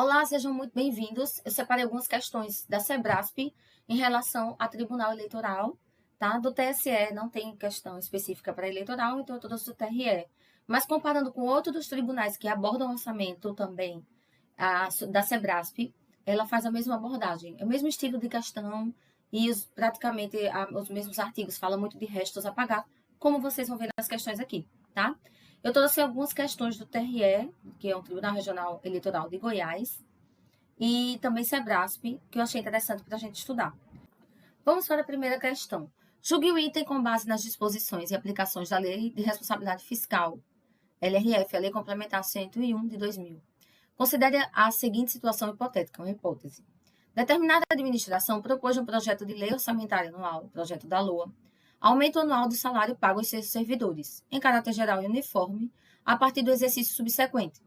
Olá, sejam muito bem-vindos. Eu separei algumas questões da Sebrasp em relação a Tribunal Eleitoral, tá? Do TSE não tem questão específica para eleitoral, então eu trouxe do TRE. Mas comparando com outros dos tribunais que abordam orçamento também, da Sebrasp, ela faz a mesma abordagem, é o mesmo estilo de questão e praticamente os mesmos artigos falam muito de restos a pagar, como vocês vão ver nas questões aqui, tá? Eu trouxe algumas questões do TRE, que é o Tribunal Regional Eleitoral de Goiás, e também Sebrasp, que eu achei interessante para a gente estudar. Vamos para a primeira questão. Julgue o item com base nas disposições e aplicações da Lei de Responsabilidade Fiscal, LRF, a Lei Complementar 101 de 2000. Considere a seguinte situação hipotética, uma hipótese. Determinada administração propôs um projeto de lei orçamentária anual, projeto da LOA, aumento anual do salário pago aos seus servidores, em caráter geral e uniforme, a partir do exercício subsequente,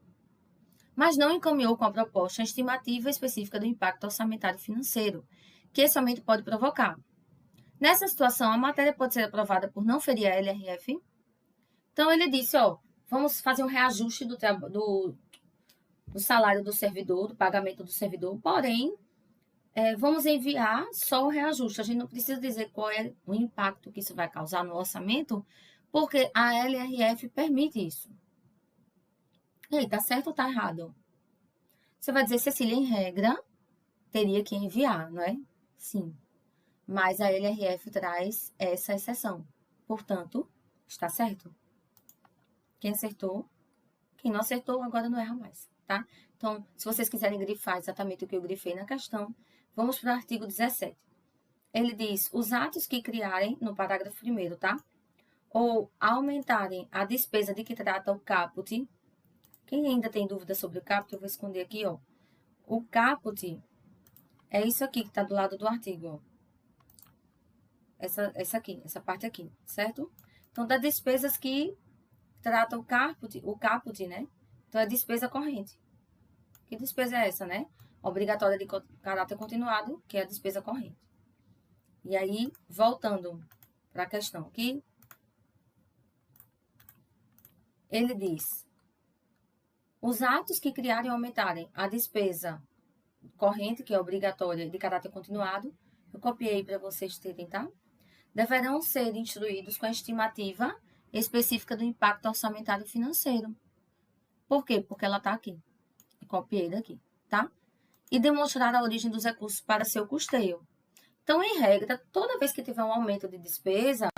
mas não encaminhou com a proposta a estimativa específica do impacto orçamentário financeiro que esse aumento pode provocar. Nessa situação, a matéria pode ser aprovada por não ferir a LRF. Então, ele disse, vamos fazer um reajuste do salário do servidor, do pagamento do servidor, porém, vamos enviar só o reajuste. A gente não precisa dizer qual é o impacto que isso vai causar no orçamento, porque a LRF permite isso. E aí, tá certo ou tá errado? Você vai dizer, Cecília, em regra, teria que enviar, não é? Sim. Mas a LRF traz essa exceção. Portanto, está certo. Quem acertou, quem não acertou, agora não erra mais, tá? Então, se vocês quiserem grifar exatamente o que eu grifei na questão, vamos para o artigo 17. Ele diz, os atos que criarem, no parágrafo 1º, tá? Ou aumentarem a despesa de que trata o caput. Quem ainda tem dúvida sobre o caput, eu vou esconder aqui, ó. O caput é isso aqui que está do lado do artigo, ó. Essa parte aqui, certo? Então, das despesas que trata o caput, né? Então, é despesa corrente. Que despesa é essa, né? Obrigatória de caráter continuado, que é a despesa corrente. E aí, voltando para a questão aqui, ele diz, os atos que criarem ou aumentarem a despesa corrente, que é obrigatória de caráter continuado, eu copiei para vocês terem, tá? Deverão ser instruídos com a estimativa específica do impacto orçamentário financeiro. Por quê? Porque ela está aqui. Eu copiei daqui, tá? E demonstrar a origem dos recursos para seu custeio. Então, em regra, toda vez que tiver um aumento de despesa,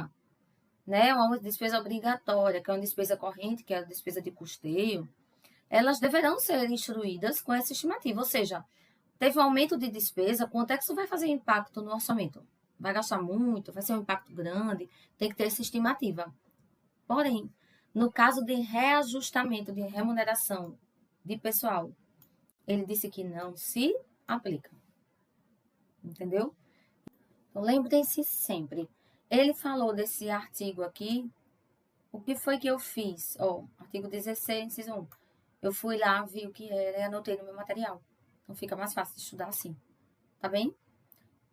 né, uma despesa obrigatória, que é uma despesa corrente, que é a despesa de custeio, elas deverão ser instruídas com essa estimativa. Ou seja, teve um aumento de despesa, quanto é que isso vai fazer impacto no orçamento? Vai gastar muito? Vai ser um impacto grande? Tem que ter essa estimativa. Porém, no caso de reajustamento de remuneração de pessoal, ele disse que não se aplica. Entendeu? Então, lembrem-se sempre. Ele falou desse artigo aqui. O que foi que eu fiz? Artigo 16, inciso 1. Eu fui lá, vi o que era e anotei no meu material. Então, fica mais fácil de estudar assim. Tá bem?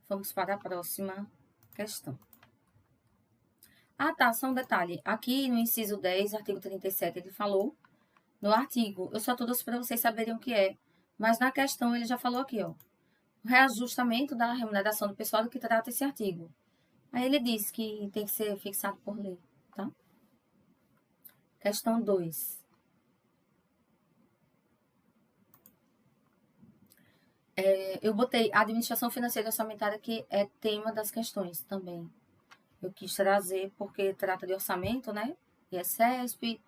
Vamos para a próxima questão. Tá, só um detalhe. Aqui no inciso 10, artigo 37, ele falou. No artigo, eu só trouxe para vocês saberem o que é. Mas na questão, ele já falou aqui, ó. O reajustamento da remuneração do pessoal do que trata esse artigo. Aí ele diz que tem que ser fixado por lei, tá? Questão 2. Eu botei a administração financeira e orçamentária, que é tema das questões também. Eu quis trazer porque trata de orçamento, né? IESESP,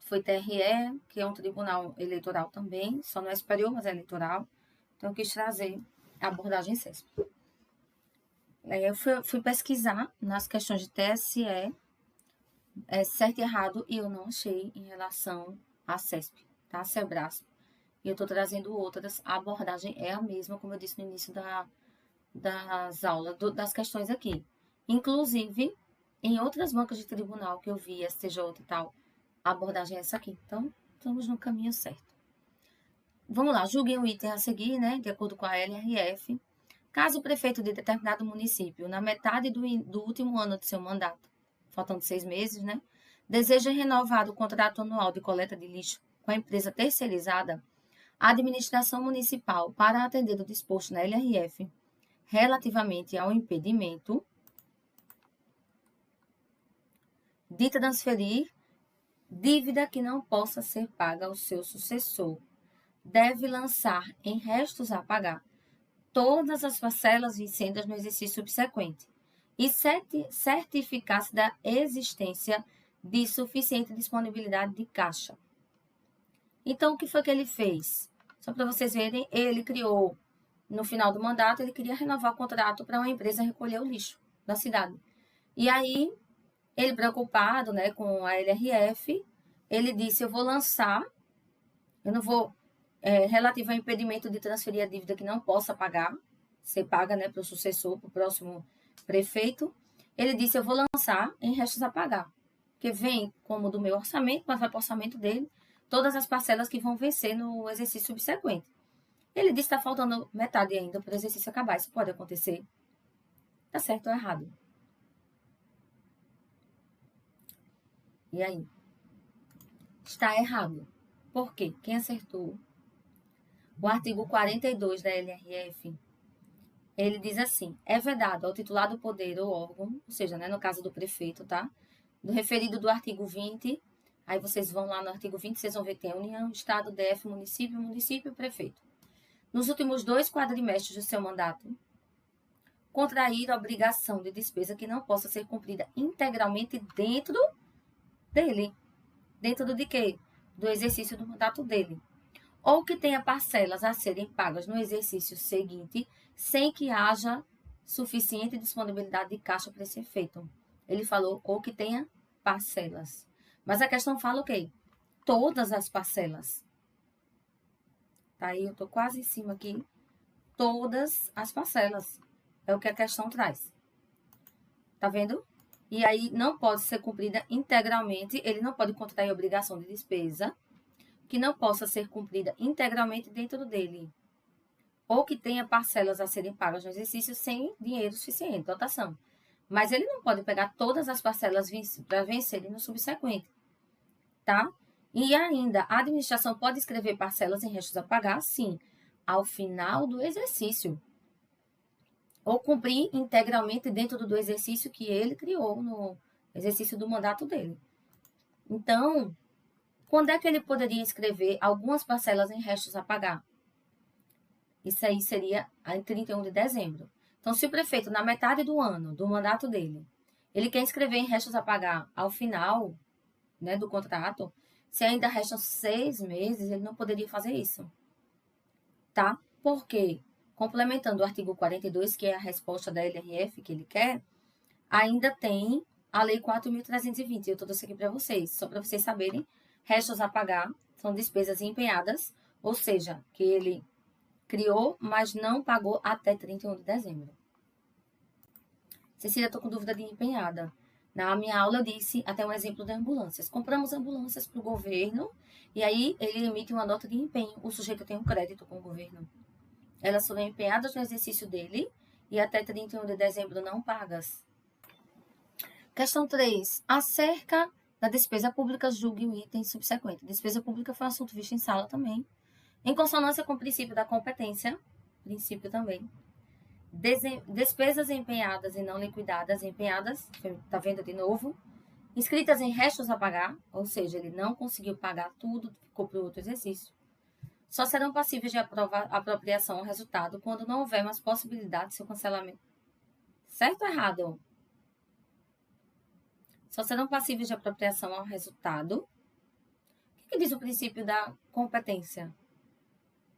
foi TRE, que é um tribunal eleitoral também, só não é superior, mas é eleitoral. Então, eu quis trazer a abordagem CESP. Eu fui pesquisar nas questões de TSE, certo e errado, e eu não achei em relação à CESP, tá? Sebrasp. E eu estou trazendo outras, a abordagem é a mesma, como eu disse no início das aulas, das questões aqui. Inclusive, em outras bancas de tribunal que eu vi, STJ e tal, a abordagem é essa aqui. Então, estamos no caminho certo. Vamos lá, julguem o item a seguir, né, de acordo com a LRF. Caso o prefeito de determinado município, na metade do último ano de seu mandato, faltando 6 meses, né, deseja renovar o contrato anual de coleta de lixo com a empresa terceirizada, A administração municipal, para atender o disposto na LRF relativamente ao impedimento de transferir dívida que não possa ser paga ao seu sucessor, deve lançar em restos a pagar todas as parcelas vincendas no exercício subsequente e certificar-se da existência de suficiente disponibilidade de caixa. Então, o que foi que ele fez? Só para vocês verem, ele criou, no final do mandato, ele queria renovar o contrato para uma empresa recolher o lixo da cidade. E aí, ele preocupado, né, com a LRF, ele disse, eu vou lançar, eu não vou, relativo ao impedimento de transferir a dívida que não possa pagar, você paga, né, para o sucessor, para o próximo prefeito, ele disse, eu vou lançar em restos a pagar, que vem como do meu orçamento, mas vai para o orçamento dele, todas as parcelas que vão vencer no exercício subsequente. Ele disse que está faltando metade ainda para o exercício acabar. Isso pode acontecer. Tá certo ou errado? E aí? Está errado. Por quê? Quem acertou? O artigo 42 da LRF, ele diz assim, é vedado ao titular do poder ou órgão, ou seja, né, no caso do prefeito, tá? Do referido do artigo 20, aí vocês vão lá no artigo 20, vocês vão ver que tem a União, Estado, DF, município e prefeito. Nos últimos 2 quadrimestres do seu mandato, contrair a obrigação de despesa que não possa ser cumprida integralmente dentro dele. Dentro de quê? Do exercício do mandato dele. Ou que tenha parcelas a serem pagas no exercício seguinte, sem que haja suficiente disponibilidade de caixa para esse efeito. Ele falou, ou que tenha parcelas. Mas a questão fala o quê? Todas as parcelas. Tá aí, eu tô quase em cima aqui. Todas as parcelas. É o que a questão traz. Tá vendo? E aí não pode ser cumprida integralmente, ele não pode contrair obrigação de despesa que não possa ser cumprida integralmente dentro dele. Ou que tenha parcelas a serem pagas no exercício sem dinheiro suficiente, dotação. Mas ele não pode pegar todas as parcelas para vencerem no subsequente. Tá? E ainda, a administração pode escrever parcelas em restos a pagar, sim, ao final do exercício. Ou cumprir integralmente dentro do exercício que ele criou no exercício do mandato dele. Então, quando é que ele poderia escrever algumas parcelas em restos a pagar? Isso aí seria em 31 de dezembro. Então, se o prefeito, na metade do ano, do mandato dele, ele quer escrever em restos a pagar ao final, né, do contrato, se ainda restam 6 meses, ele não poderia fazer isso. Tá? Por quê? Complementando o artigo 42, que é a resposta da LRF que ele quer, ainda tem a Lei 4.320. Eu trouxe aqui para vocês, só para vocês saberem. Restos a pagar são despesas empenhadas, ou seja, que ele criou, mas não pagou até 31 de dezembro. Cecília, estou com dúvida de empenhada. Na minha aula eu disse até um exemplo de ambulâncias. Compramos ambulâncias para o governo e aí ele emite uma nota de empenho. O sujeito tem um crédito com o governo. Elas foram empenhadas no exercício dele e até 31 de dezembro não pagas. Questão 3. Acerca da despesa pública, julgue o item subsequente. Despesa pública foi um assunto visto em sala também. Em consonância com o princípio da competência, princípio também. Despesas empenhadas e não liquidadas, empenhadas, tá vendo de novo? Inscritas em restos a pagar, ou seja, ele não conseguiu pagar tudo, ficou para o outro exercício. Só serão passíveis de apropriação ao resultado quando não houver mais possibilidade de seu cancelamento. Certo ou errado? Só serão passíveis de apropriação ao resultado. O que diz o princípio da competência?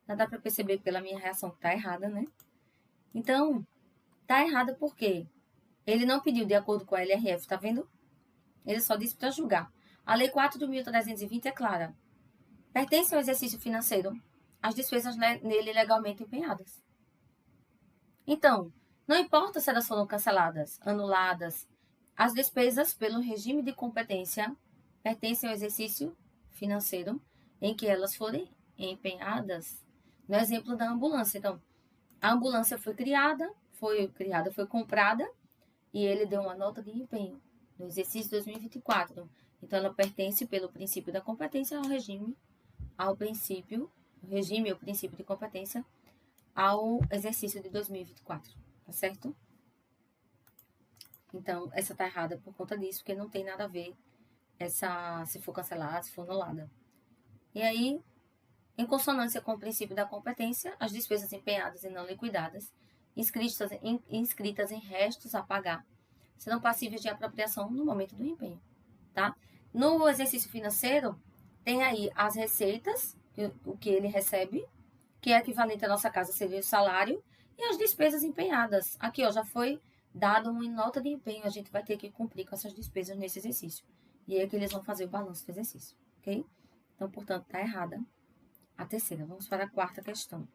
Já dá para perceber pela minha reação que está errada, né? Então, está errada por quê? Ele não pediu de acordo com a LRF, tá vendo? Ele só disse para julgar. A Lei 4.320 é clara. Pertence ao exercício financeiro as despesas nele legalmente empenhadas. Então, não importa se elas foram canceladas, anuladas, as despesas pelo regime de competência pertencem ao exercício financeiro em que elas forem empenhadas. No exemplo da ambulância, então, a ambulância foi comprada e ele deu uma nota de empenho no exercício 2024. Então, ela pertence pelo princípio da competência ao regime, ao princípio o regime, o princípio de competência ao exercício de 2024, tá certo? Então, essa tá errada por conta disso, porque não tem nada a ver se for cancelada, se for anulada. E aí, em consonância com o princípio da competência, as despesas empenhadas e não liquidadas, inscritas em restos a pagar, serão passíveis de apropriação no momento do empenho, tá? No exercício financeiro, tem aí as receitas, o que ele recebe, que é equivalente à nossa casa seria o salário, e as despesas empenhadas. Aqui, ó, já foi dado uma nota de empenho, a gente vai ter que cumprir com essas despesas nesse exercício. E é que eles vão fazer o balanço do exercício, ok? Então, portanto, tá errada a terceira. Vamos para a quarta questão.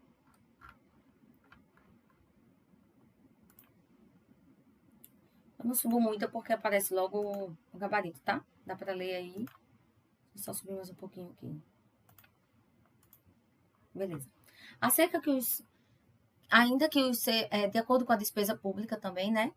Eu não subo muito porque aparece logo o gabarito, tá? Dá para ler aí. Vou só subir mais um pouquinho aqui. Beleza. De acordo com a despesa pública também, né?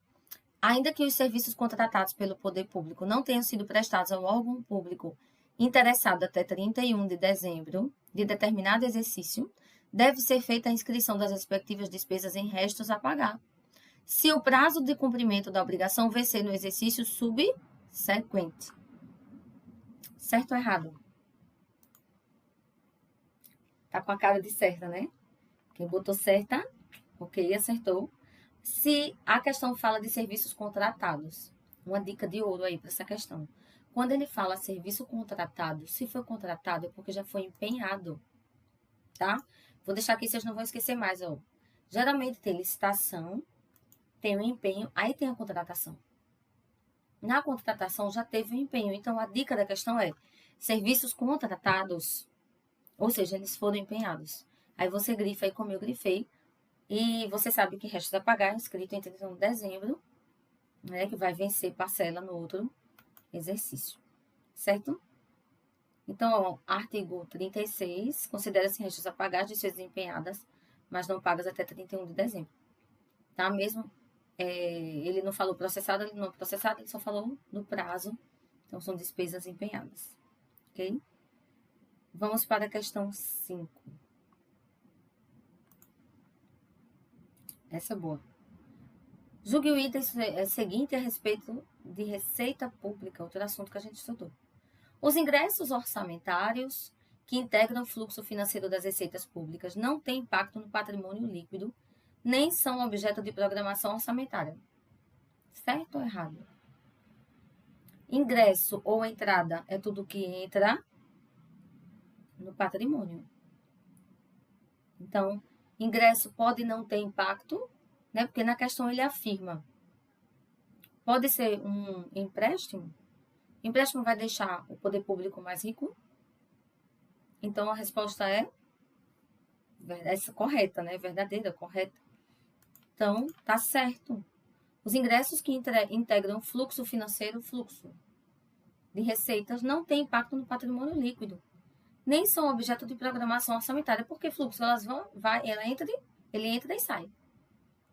Ainda que os serviços contratados pelo poder público não tenham sido prestados ao órgão público interessado até 31 de dezembro de determinado exercício, deve ser feita a inscrição das respectivas despesas em restos a pagar, se o prazo de cumprimento da obrigação vencer no exercício subsequente. Certo ou errado? Tá com a cara de certa, né? Quem botou certa, ok, acertou. Se a questão fala de serviços contratados, uma dica de ouro aí para essa questão. Quando ele fala serviço contratado, se foi contratado é porque já foi empenhado, tá? Vou deixar aqui, vocês não vão esquecer mais, ó. Geralmente tem licitação, tem o empenho, aí tem a contratação. Na contratação já teve o empenho, então a dica da questão é serviços contratados, ou seja, eles foram empenhados. Aí você grifa aí como eu grifei, e você sabe que restos a pagar é inscrito em 31 de dezembro, né, que vai vencer parcela no outro exercício, certo? Então, ó, artigo 36, considera-se restos a pagar de despesas empenhadas, mas não pagas até 31 de dezembro, tá? Mesmo ele não falou processado, ele não processado, ele só falou no prazo, então são despesas empenhadas, ok? Vamos para a questão 5. Essa é boa. Julgue o item seguinte a respeito de receita pública, outro assunto que a gente estudou. Os ingressos orçamentários que integram o fluxo financeiro das receitas públicas não têm impacto no patrimônio líquido, nem são objeto de programação orçamentária. Certo ou errado? Ingresso ou entrada é tudo que entra no patrimônio. Então, ingresso pode não ter impacto, né? Porque na questão ele afirma. Pode ser um empréstimo. Empréstimo vai deixar o poder público mais rico? Então, a resposta é correta, né? Verdadeira, correta. Então, tá certo. Os ingressos que integram o fluxo financeiro, fluxo de receitas, não têm impacto no patrimônio líquido, nem são objeto de programação orçamentária, porque fluxo, ele entra e sai.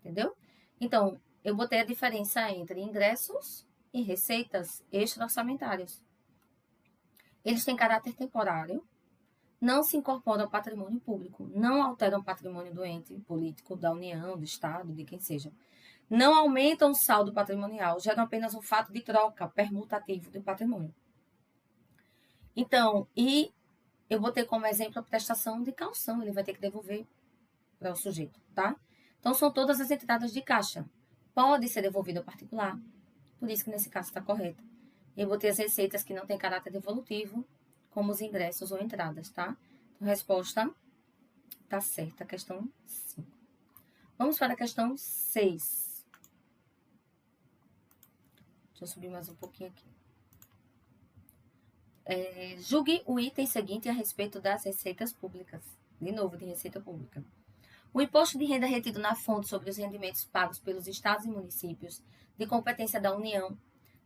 Entendeu? Então, eu botei a diferença entre ingressos e receitas extra-orçamentárias. Eles têm caráter temporário, não se incorporam ao patrimônio público, não alteram o patrimônio do ente político, da União, do Estado, de quem seja. Não aumentam o saldo patrimonial, geram apenas um fato de troca permutativo do patrimônio. Então, e eu botei como exemplo a prestação de calção, ele vai ter que devolver para o sujeito, tá? Então, são todas as entradas de caixa. Pode ser devolvido ao particular, por isso que nesse caso está correto. Eu botei as receitas que não têm caráter devolutivo, como os ingressos ou entradas, tá? Então, a resposta tá certa, a questão 5. Vamos para a questão 6. Deixa eu subir mais um pouquinho aqui. Julgue o item seguinte a respeito das receitas públicas. De novo, de receita pública. O imposto de renda retido na fonte sobre os rendimentos pagos pelos estados e municípios de competência da União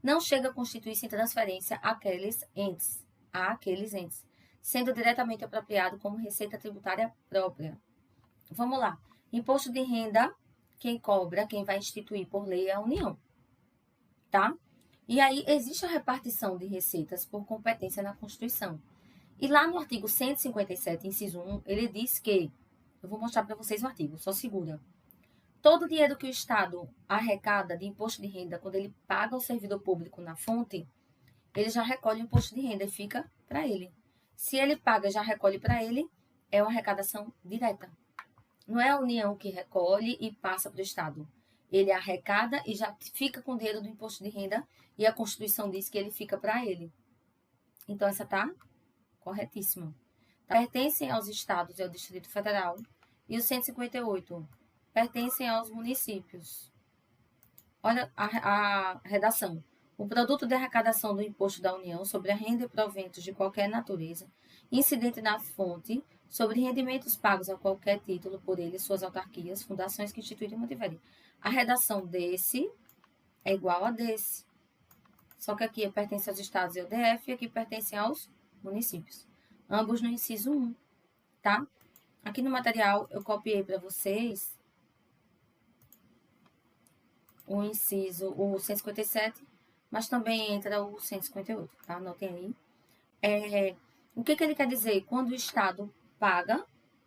não chega a constituir-se em transferência àqueles entes, sendo diretamente apropriado como receita tributária própria. Vamos lá. Imposto de renda, quem cobra, quem vai instituir por lei é a União, tá? E aí existe a repartição de receitas por competência na Constituição. E lá no artigo 157, inciso 1, ele diz que, eu vou mostrar para vocês o artigo, só segura. Todo o dinheiro que o Estado arrecada de imposto de renda, quando ele paga ao servidor público na fonte, ele já recolhe o imposto de renda e fica para ele. Se ele paga e já recolhe para ele, é uma arrecadação direta. Não é a União que recolhe e passa para o Estado. Ele arrecada e já fica com o dinheiro do imposto de renda e a Constituição diz que ele fica para ele. Então, essa está corretíssima. Pertencem aos estados e ao Distrito Federal. E o 158 pertencem aos municípios. Olha a redação. O produto de arrecadação do imposto da União sobre a renda e proventos de qualquer natureza, incidente na fonte, sobre rendimentos pagos a qualquer título por ele, suas autarquias, fundações que instituírem e mantiverem. A redação desse é igual a desse. Só que aqui pertence aos estados e ao DF e aqui pertence aos municípios. Ambos no inciso 1, tá? Aqui no material eu copiei para vocês o inciso, o 157, mas também entra o 158, tá? Anotem aí. O que ele quer dizer? Quando o Estado paga,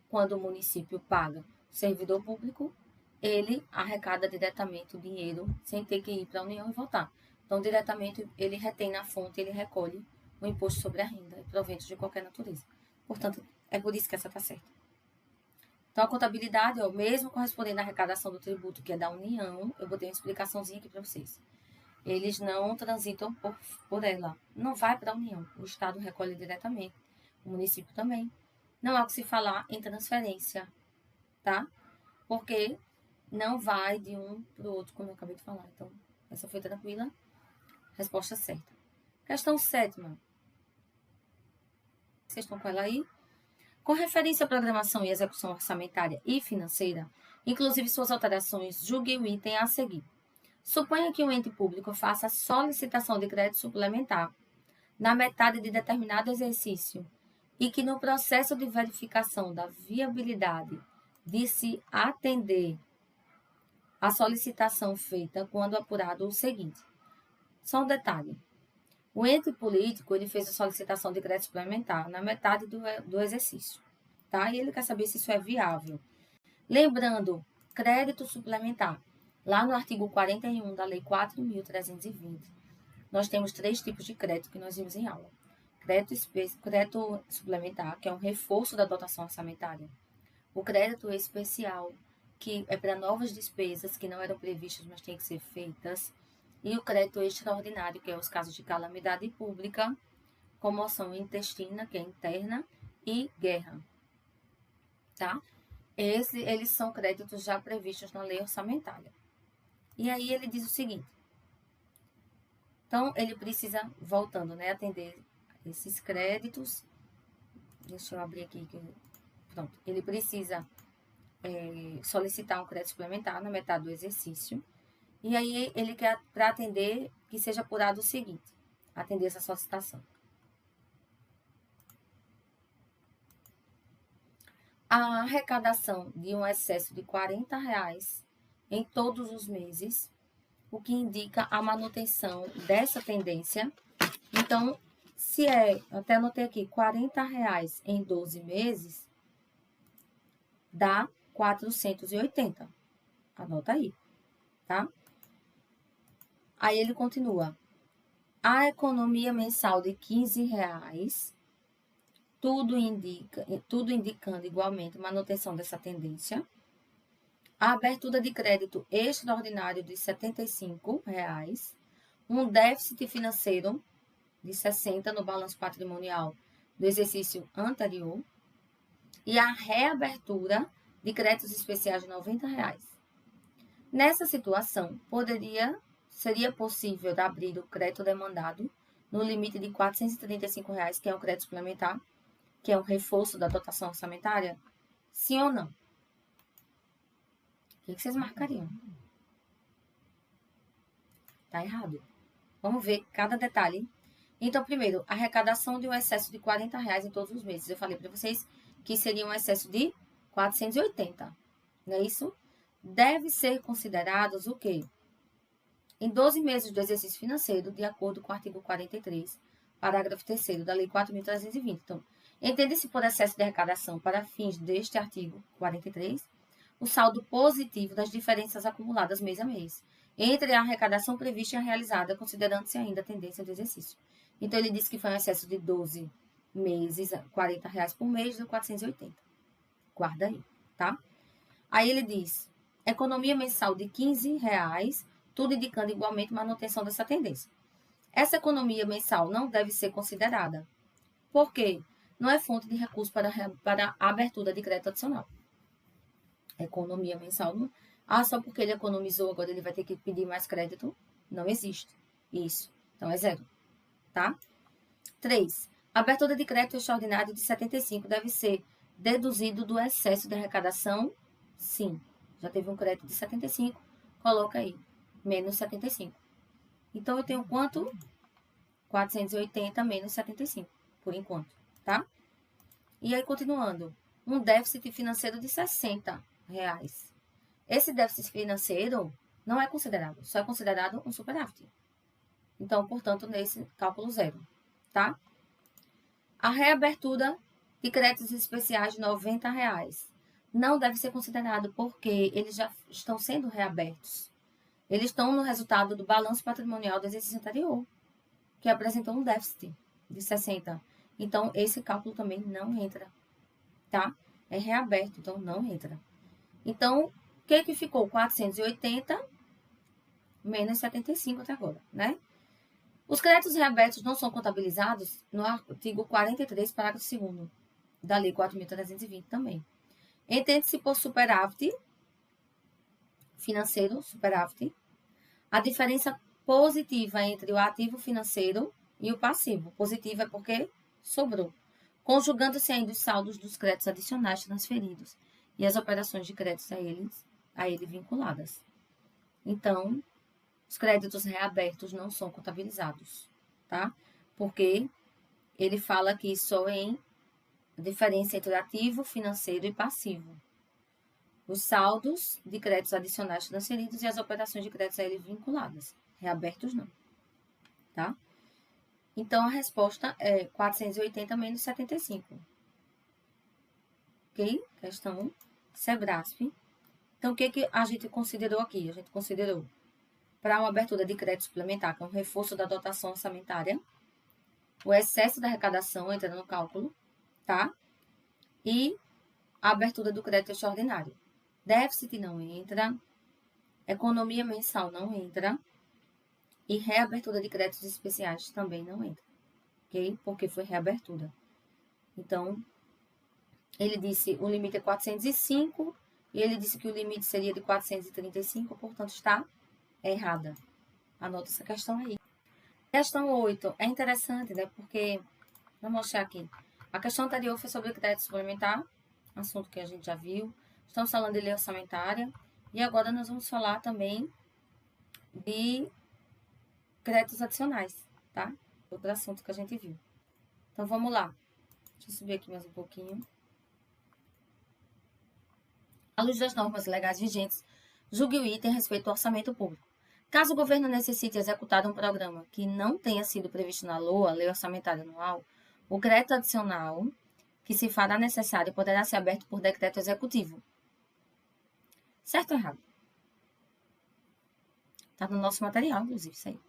quando o município paga o servidor público, ele arrecada diretamente o dinheiro sem ter que ir para a União e voltar. Então, diretamente, ele retém na fonte, ele recolhe o imposto sobre a renda e proventos de qualquer natureza. Portanto, é por isso que essa está certa. Então, a contabilidade é o mesmo correspondendo à arrecadação do tributo, que é da União. Eu botei uma explicaçãozinha aqui para vocês. Eles não transitam por ela. Não vai para a União. O Estado recolhe diretamente. O município também. Não há o que se falar em transferência, tá? Porque não vai de um para o outro, como eu acabei de falar. Então, essa foi tranquila. Resposta certa. Questão 7ª. Vocês estão com ela aí? Com referência à programação e execução orçamentária e financeira, inclusive suas alterações, julgue o item a seguir. Suponha que um ente público faça solicitação de crédito suplementar na metade de determinado exercício e que no processo de verificação da viabilidade de se atender a solicitação feita quando apurado o seguinte. Só um detalhe. O ente político ele fez a solicitação de crédito suplementar na metade do exercício, tá? E ele quer saber se isso é viável. Lembrando, crédito suplementar. Lá no artigo 41 da Lei 4.320, nós temos 3 tipos de crédito que nós vimos em aula. Crédito suplementar, que é um reforço da dotação orçamentária. O crédito especial, que é para novas despesas que não eram previstas, mas têm que ser feitas. E o crédito extraordinário, que é os casos de calamidade pública, comoção intestina, que é interna, e guerra. Tá? Eles são créditos já previstos na lei orçamentária. E aí ele diz o seguinte. Então, ele precisa, voltando, né, atender esses créditos. Deixa eu abrir aqui. Pronto. Ele precisa solicitar um crédito suplementar na metade do exercício. E aí ele quer, para atender, que seja apurado o seguinte. Atender essa solicitação. A arrecadação de um excesso de R$40 em todos os meses, o que indica a manutenção dessa tendência. Então, se eu até anotei aqui, R$40 em 12 meses, dá 480. Anota aí, tá? Aí ele continua. A economia mensal de R$15, tudo indicando igualmente manutenção dessa tendência. A abertura de crédito extraordinário de R$75, um déficit financeiro de 60 no balanço patrimonial do exercício anterior e a reabertura de créditos especiais de R$90. Nessa situação, seria possível abrir o crédito demandado no limite de R$435, que é um crédito suplementar, que é um reforço da dotação orçamentária? Sim ou não? O que vocês marcariam? Tá errado. Vamos ver cada detalhe. Então, primeiro, arrecadação de um excesso de R$40 em todos os meses. Eu falei para vocês que seria um excesso de 480. Não é isso? Deve ser considerados o quê? Em 12 meses do exercício financeiro, de acordo com o artigo 43, parágrafo 3º da Lei 4.320. Então, Entende-se por excesso de arrecadação para fins deste artigo 43 o saldo positivo das diferenças acumuladas mês a mês entre a arrecadação prevista e a realizada, considerando-se ainda a tendência do exercício. Então, ele disse que foi um excesso de 12 meses, R$40 por mês, deu 480. Guarda aí, tá? Aí ele diz, economia mensal de R$15, tudo indicando igualmente manutenção dessa tendência. Essa economia mensal não deve ser considerada. Por quê? Não é fonte de recurso para a abertura de crédito adicional. Economia mensal. Não... só porque ele economizou, agora ele vai ter que pedir mais crédito? Não existe. Isso. Então, é zero. Tá? 3. Abertura de crédito extraordinário de 75 deve ser deduzido do excesso de arrecadação? Sim. Já teve um crédito de 75, coloca aí, menos 75. Então, eu tenho quanto? 480 menos 75, por enquanto, tá? E aí, continuando. Um déficit financeiro de R$60. Esse déficit financeiro não é considerado, só é considerado um superávit. Então, portanto, nesse cálculo zero, tá? A reabertura de créditos especiais de R$90 não deve ser considerado porque eles já estão sendo reabertos. Eles estão no resultado do balanço patrimonial do exercício anterior, que apresentou um déficit de 60. Então, esse cálculo também não entra, tá? É reaberto, então não entra. Então, o que ficou? 480 menos 75 até agora, né? Os créditos reabertos não são contabilizados no artigo 43, parágrafo 2º da Lei 4.320 também. Entende-se por superávit financeiro, superávit, a diferença positiva entre o ativo financeiro e o passivo. Positivo é porque sobrou, conjugando-se ainda os saldos dos créditos adicionais transferidos e as operações de créditos a ele vinculadas. Então, os créditos reabertos não são contabilizados, tá? Porque ele fala aqui só em diferença entre ativo, financeiro e passivo. Os saldos de créditos adicionais transferidos e as operações de créditos a ele vinculadas. Reabertos não, tá? Então, a resposta é 480 menos 75. Ok? Questão SEBRASP. Então, o que a gente considerou aqui? A gente considerou para uma abertura de crédito suplementar, que é um reforço da dotação orçamentária, o excesso da arrecadação entra no cálculo, tá? E a abertura do crédito extraordinário. Déficit não entra, economia mensal não entra e reabertura de créditos especiais também não entra, ok? Porque foi reabertura. Então, ele disse o limite é 405 e ele disse que o limite seria de 435, portanto, está errada. Anota essa questão aí. Questão 8 é interessante, né? Porque, vou mostrar aqui. A questão anterior foi sobre crédito suplementar, assunto que a gente já viu. Estamos falando de lei orçamentária. E agora nós vamos falar também de créditos adicionais, tá? Outro assunto que a gente viu. Então, vamos lá. Deixa eu subir aqui mais um pouquinho. À luz das normas legais vigentes, julgue o item a respeito do orçamento público. Caso o governo necessite executar um programa que não tenha sido previsto na LOA, Lei Orçamentária Anual, o crédito adicional que se fará necessário poderá ser aberto por decreto executivo. Certo ou errado? Está no nosso material, inclusive, isso aí.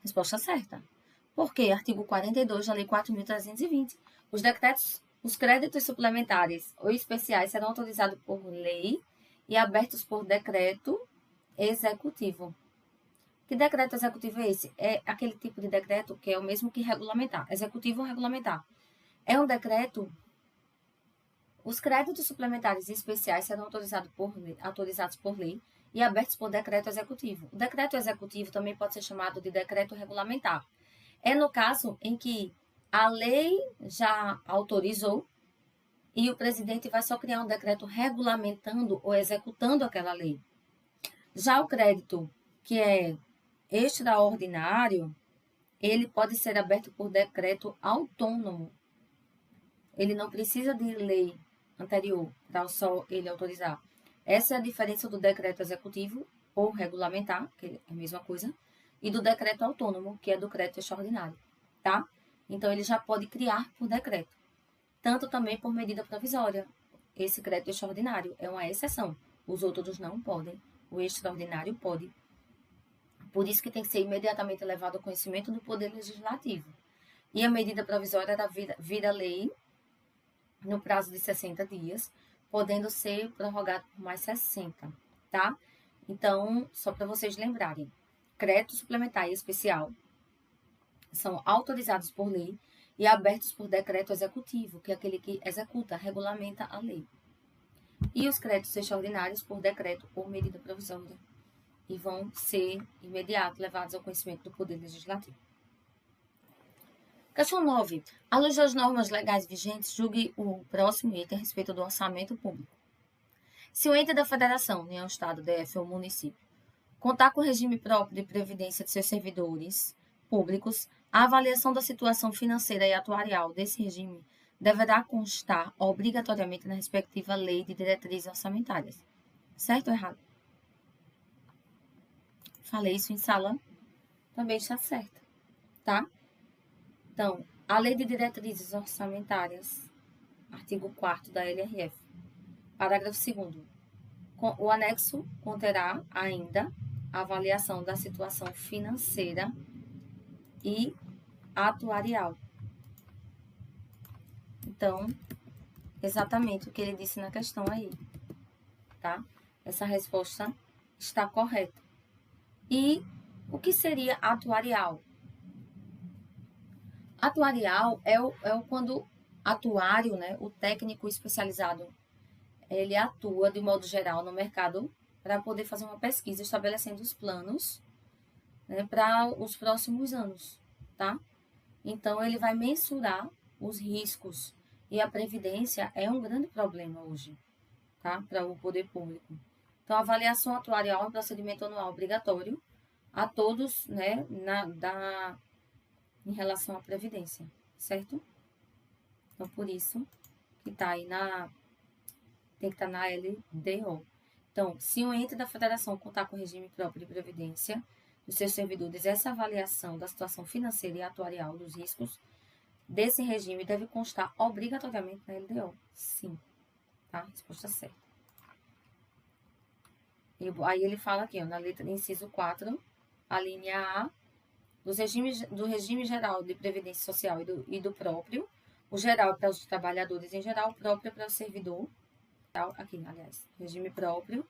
Resposta certa. Por quê? Artigo 42 da Lei 4.320. Os créditos suplementares ou especiais serão autorizados por lei e abertos por decreto executivo. Que decreto executivo é esse? É aquele tipo de decreto que é o mesmo que regulamentar. Executivo ou regulamentar. É um decreto... Os créditos suplementares e especiais serão autorizados por lei e abertos por decreto executivo. O decreto executivo também pode ser chamado de decreto regulamentar. É no caso em que a lei já autorizou e o presidente vai só criar um decreto regulamentando ou executando aquela lei. Já o crédito que é extraordinário, ele pode ser aberto por decreto autônomo. Ele não precisa de lei anterior para só ele autorizar. Essa é a diferença do decreto executivo ou regulamentar, que é a mesma coisa, e do decreto autônomo, que é do crédito extraordinário, tá? Então, ele já pode criar por decreto. tanto também por medida provisória. Esse crédito extraordinário é uma exceção. Os outros não podem. O extraordinário pode. Por isso que tem que ser imediatamente levado ao conhecimento do Poder Legislativo. E a medida provisória vira lei no prazo de 60 dias, podendo ser prorrogado por mais 60, tá? Então, só para vocês lembrarem, crédito suplementar e especial são autorizados por lei e abertos por decreto executivo, que é aquele que executa, regulamenta a lei. E os créditos extraordinários por decreto ou medida provisória, e vão ser imediato levados ao conhecimento do Poder Legislativo. Questão 9. À luz das normas legais vigentes, julgue o próximo item a respeito do orçamento público. Se o ente da federação, União, Estado, DF ou município, contar com o regime próprio de previdência de seus servidores públicos, a avaliação da situação financeira e atuarial desse regime deverá constar obrigatoriamente na respectiva lei de diretrizes orçamentárias. Certo ou errado? Falei isso em sala, também está certo, tá? Então, a Lei de Diretrizes Orçamentárias, artigo 4º da LRF, parágrafo 2º, o anexo conterá ainda a avaliação da situação financeira e atuarial. Então, exatamente o que ele disse na questão aí, tá? Essa resposta está correta. E o que seria atuarial? Atuarial é quando atuário, né, o técnico especializado, ele atua de modo geral no mercado para poder fazer uma pesquisa estabelecendo os planos, né, para os próximos anos, tá? Então, ele vai mensurar os riscos e a previdência é um grande problema hoje, tá? Para o poder público. Então, a avaliação atuarial é um procedimento anual obrigatório a todos, né, em relação à previdência, certo? Então, por isso que está aí tem que estar na LDO. Então, se o ente da federação contar com regime próprio de previdência dos seus servidores, essa avaliação da situação financeira e atuarial dos riscos desse regime deve constar obrigatoriamente na LDO. Sim, tá? Resposta certa. E aí ele fala aqui, ó, na letra inciso 4, a linha A, do regime geral de previdência social e do próprio, o geral para os trabalhadores em geral, o próprio para o servidor, aqui, aliás, regime próprio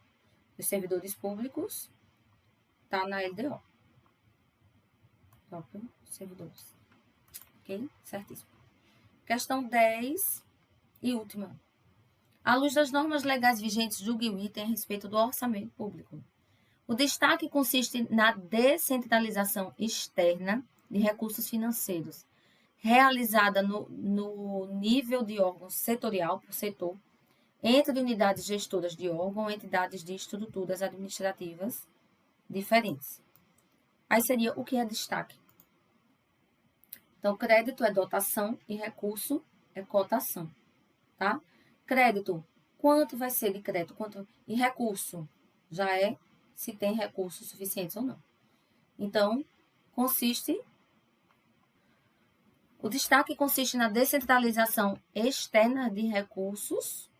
dos servidores públicos, tá na LDO. Próprio servidores. Ok? Certíssimo. Questão 10 e última. À luz das normas legais vigentes, julgue o item a respeito do orçamento público. O destaque consiste na descentralização externa de recursos financeiros, realizada no nível de órgão setorial, por setor, entre unidades gestoras de órgão ou entidades de estruturas administrativas diferentes. Aí seria o que é destaque. Então, crédito é dotação e recurso é cotação, tá? Crédito, quanto vai ser de crédito? E recurso, já é se tem recursos suficientes ou não. Então, o destaque consiste na descentralização externa de recursos,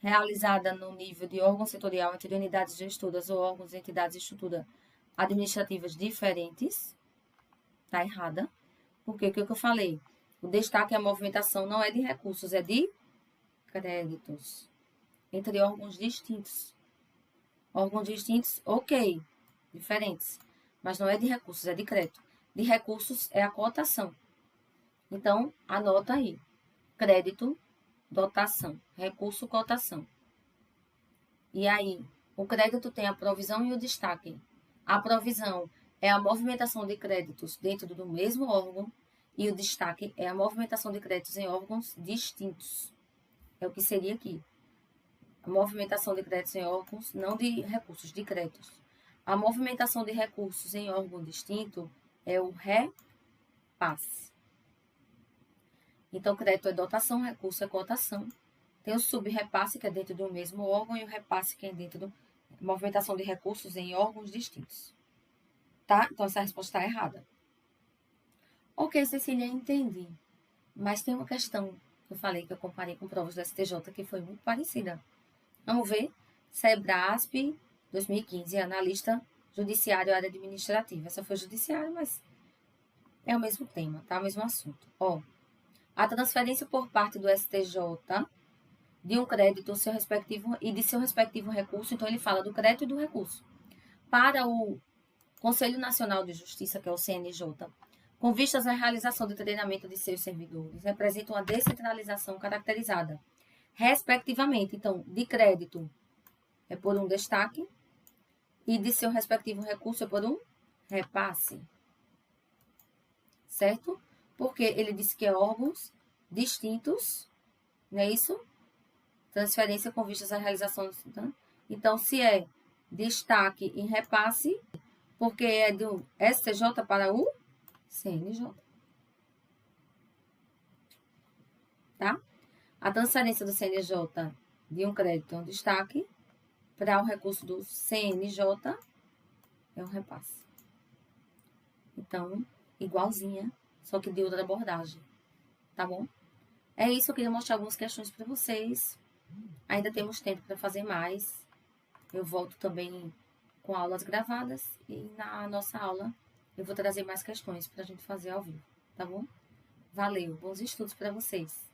realizada no nível de órgão setorial entre unidades gestoras ou órgãos e entidades de estrutura administrativas diferentes. Tá errada. Porque o que eu falei? O destaque e a movimentação não é de recursos, é de créditos. Entre órgãos distintos. Órgãos distintos, ok, diferentes. Mas não é de recursos, é de crédito. De recursos é a cotação. Então, anota aí. Crédito, dotação. Recurso, cotação. E aí, o crédito tem a provisão e o destaque. A provisão é a movimentação de créditos dentro do mesmo órgão e o destaque é a movimentação de créditos em órgãos distintos. É o que seria aqui. A movimentação de créditos em órgãos, não de recursos, de créditos. A movimentação de recursos em órgão distinto é o repasse. Então, crédito é dotação, recurso é cotação. Tem o subrepasse, que é dentro do mesmo órgão, e o repasse, que é dentro da movimentação de recursos em órgãos distintos. Tá? Então, essa resposta está errada. Ok, Cecília, entendi. Mas tem uma questão Eu falei que eu comparei com provas do STJ, que foi muito parecida. Vamos ver? SEBRASP 2015, analista judiciário área administrativa. Essa foi judiciário, mas é o mesmo tema, tá? O mesmo assunto. Ó, a transferência por parte do STJ de um crédito seu respectivo, e de seu respectivo recurso, então ele fala do crédito e do recurso, para o Conselho Nacional de Justiça, que é o CNJ, com vistas à realização do treinamento de seus servidores, representa uma descentralização caracterizada, respectivamente, então, de crédito é por um destaque e de seu respectivo recurso é por um repasse. Certo? Porque ele disse que é órgãos distintos, não é isso? Transferência com vistas à realização. Então, se é destaque em repasse, porque é do STJ para o CNJ. Tá? A transferência do CNJ de um crédito é um destaque, para o recurso do CNJ é um repasse. Então, igualzinha, só que de outra abordagem. Tá bom? É isso, eu queria mostrar algumas questões para vocês. Ainda temos tempo para fazer mais. Eu volto também com aulas gravadas e na nossa aula eu vou trazer mais questões para a gente fazer ao vivo, tá bom? Valeu, bons estudos para vocês!